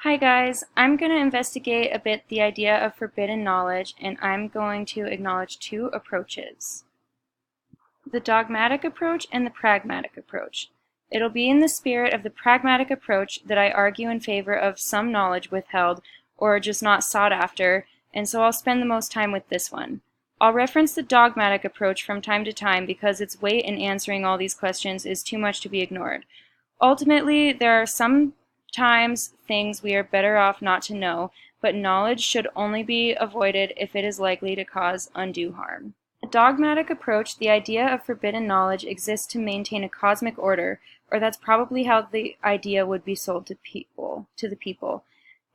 Hi guys, I'm going to investigate a bit the idea of forbidden knowledge, and I'm going to acknowledge two approaches: the dogmatic approach and the pragmatic approach. It'll be in the spirit of the pragmatic approach that I argue in favor of some knowledge withheld or just not sought after, and so I'll spend the most time with this one. I'll reference the dogmatic approach from time to time because its weight in answering all these questions is too much to be ignored. Ultimately, there are sometimes things we are better off not to know, but knowledge should only be avoided if it is likely to cause undue harm. A dogmatic approach, the idea of forbidden knowledge exists to maintain a cosmic order, or that's probably how the idea would be sold to the people.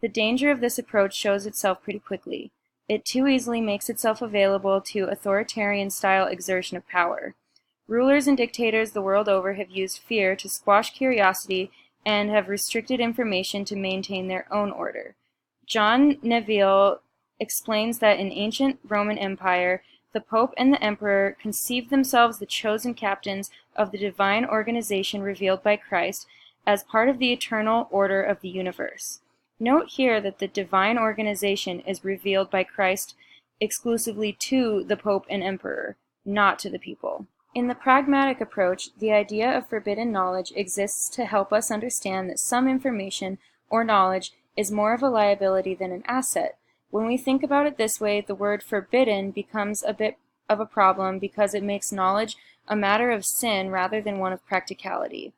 The danger of this approach shows itself pretty quickly. It too easily makes itself available to authoritarian-style exertion of power. Rulers and dictators the world over have used fear to squash curiosity and have restricted information to maintain their own order. John Neville explains that in ancient Roman Empire, the Pope and the Emperor conceived themselves the chosen captains of the divine organization revealed by Christ as part of the eternal order of the universe. Note here that the divine organization is revealed by Christ exclusively to the Pope and Emperor, not to the people. In the pragmatic approach, the idea of forbidden knowledge exists to help us understand that some information or knowledge is more of a liability than an asset. When we think about it this way, the word forbidden becomes a bit of a problem because it makes knowledge a matter of sin rather than one of practicality.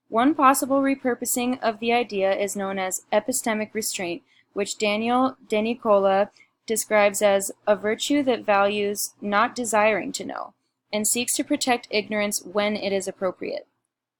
One possible repurposing of the idea is known as epistemic restraint, which Daniel De Nicola describes as a virtue that values not desiring to know, and seeks to protect ignorance when it is appropriate.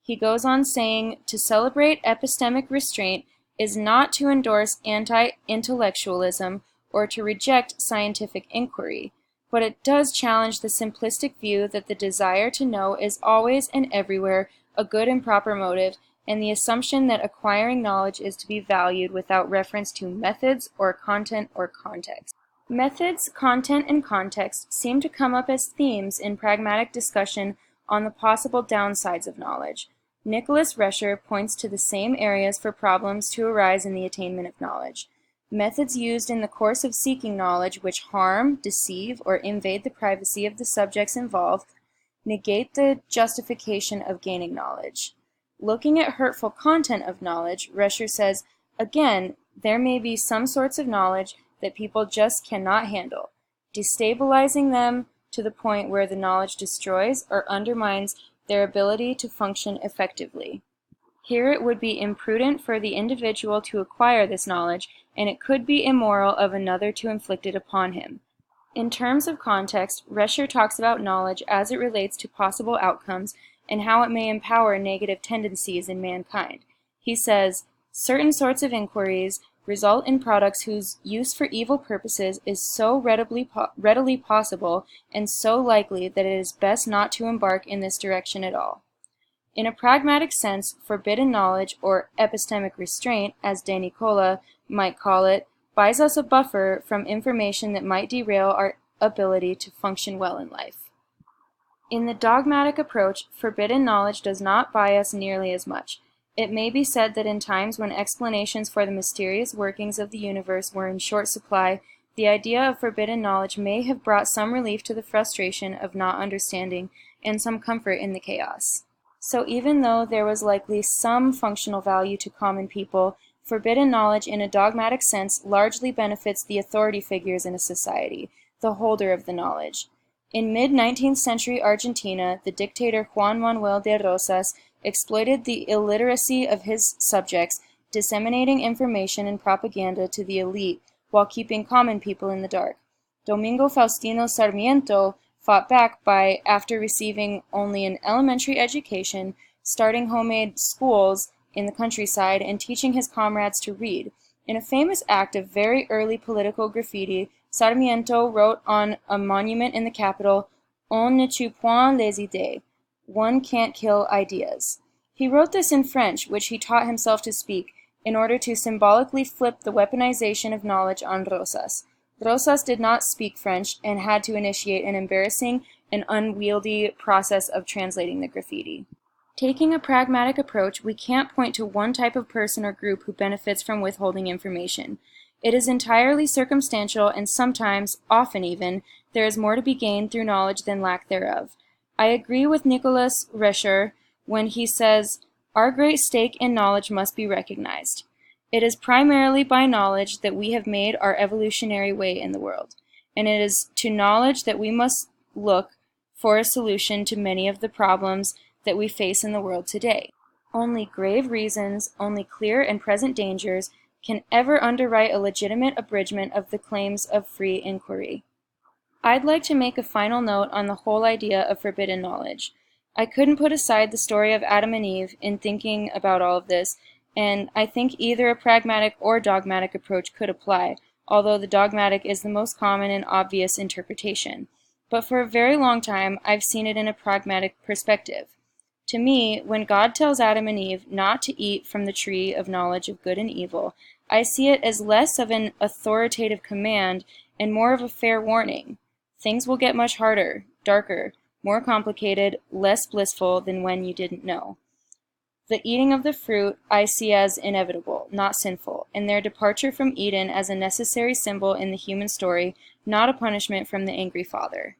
He goes on saying, to celebrate epistemic restraint is not to endorse anti-intellectualism or to reject scientific inquiry, but it does challenge the simplistic view that the desire to know is always and everywhere a good and proper motive, and the assumption that acquiring knowledge is to be valued without reference to methods or content or context. Methods, content, and context seem to come up as themes in pragmatic discussion on the possible downsides of knowledge. Nicholas Rescher points to the same areas for problems to arise in the attainment of knowledge. Methods used in the course of seeking knowledge which harm, deceive, or invade the privacy of the subjects involved negate the justification of gaining knowledge. Looking at hurtful content of knowledge, Rescher says, again, there may be some sorts of knowledge that people just cannot handle, destabilizing them to the point where the knowledge destroys or undermines their ability to function effectively. Here it would be imprudent for the individual to acquire this knowledge, and it could be immoral of another to inflict it upon him. In terms of context, Rescher talks about knowledge as it relates to possible outcomes and how it may empower negative tendencies in mankind. He says, certain sorts of inquiries result in products whose use for evil purposes is so readily possible and so likely that it is best not to embark in this direction at all. In a pragmatic sense, forbidden knowledge, or epistemic restraint, as De Nicola might call it, buys us a buffer from information that might derail our ability to function well in life. In the dogmatic approach, forbidden knowledge does not buy us nearly as much. It may be said that in times when explanations for the mysterious workings of the universe were in short supply, the idea of forbidden knowledge may have brought some relief to the frustration of not understanding and some comfort in the chaos. So even though there was likely some functional value to common people, forbidden knowledge in a dogmatic sense largely benefits the authority figures in a society, the holder of the knowledge. In mid-19th century Argentina, the dictator Juan Manuel de Rosas exploited the illiteracy of his subjects, disseminating information and propaganda to the elite while keeping common people in the dark. Domingo Faustino Sarmiento fought back by, after receiving only an elementary education, starting homemade schools in the countryside and teaching his comrades to read. In a famous act of very early political graffiti, Sarmiento wrote on a monument in the capital, "On ne tue point les idées." One can't kill ideas. He wrote this in French, which he taught himself to speak, in order to symbolically flip the weaponization of knowledge on Rosas. Rosas did not speak French and had to initiate an embarrassing and unwieldy process of translating the graffiti. Taking a pragmatic approach, we can't point to one type of person or group who benefits from withholding information. It is entirely circumstantial, and sometimes, often even, there is more to be gained through knowledge than lack thereof. I agree with Nicholas Rescher when he says, "Our great stake in knowledge must be recognized. It is primarily by knowledge that we have made our evolutionary way in the world, and it is to knowledge that we must look for a solution to many of the problems that we face in the world today. Only grave reasons, only clear and present dangers, can ever underwrite a legitimate abridgment of the claims of free inquiry." I'd like to make a final note on the whole idea of forbidden knowledge. I couldn't put aside the story of Adam and Eve in thinking about all of this, and I think either a pragmatic or dogmatic approach could apply, although the dogmatic is the most common and obvious interpretation. But for a very long time, I've seen it in a pragmatic perspective. To me, when God tells Adam and Eve not to eat from the tree of knowledge of good and evil, I see it as less of an authoritative command and more of a fair warning. Things will get much harder, darker, more complicated, less blissful than when you didn't know. The eating of the fruit I see as inevitable, not sinful, and their departure from Eden as a necessary symbol in the human story, not a punishment from the angry Father.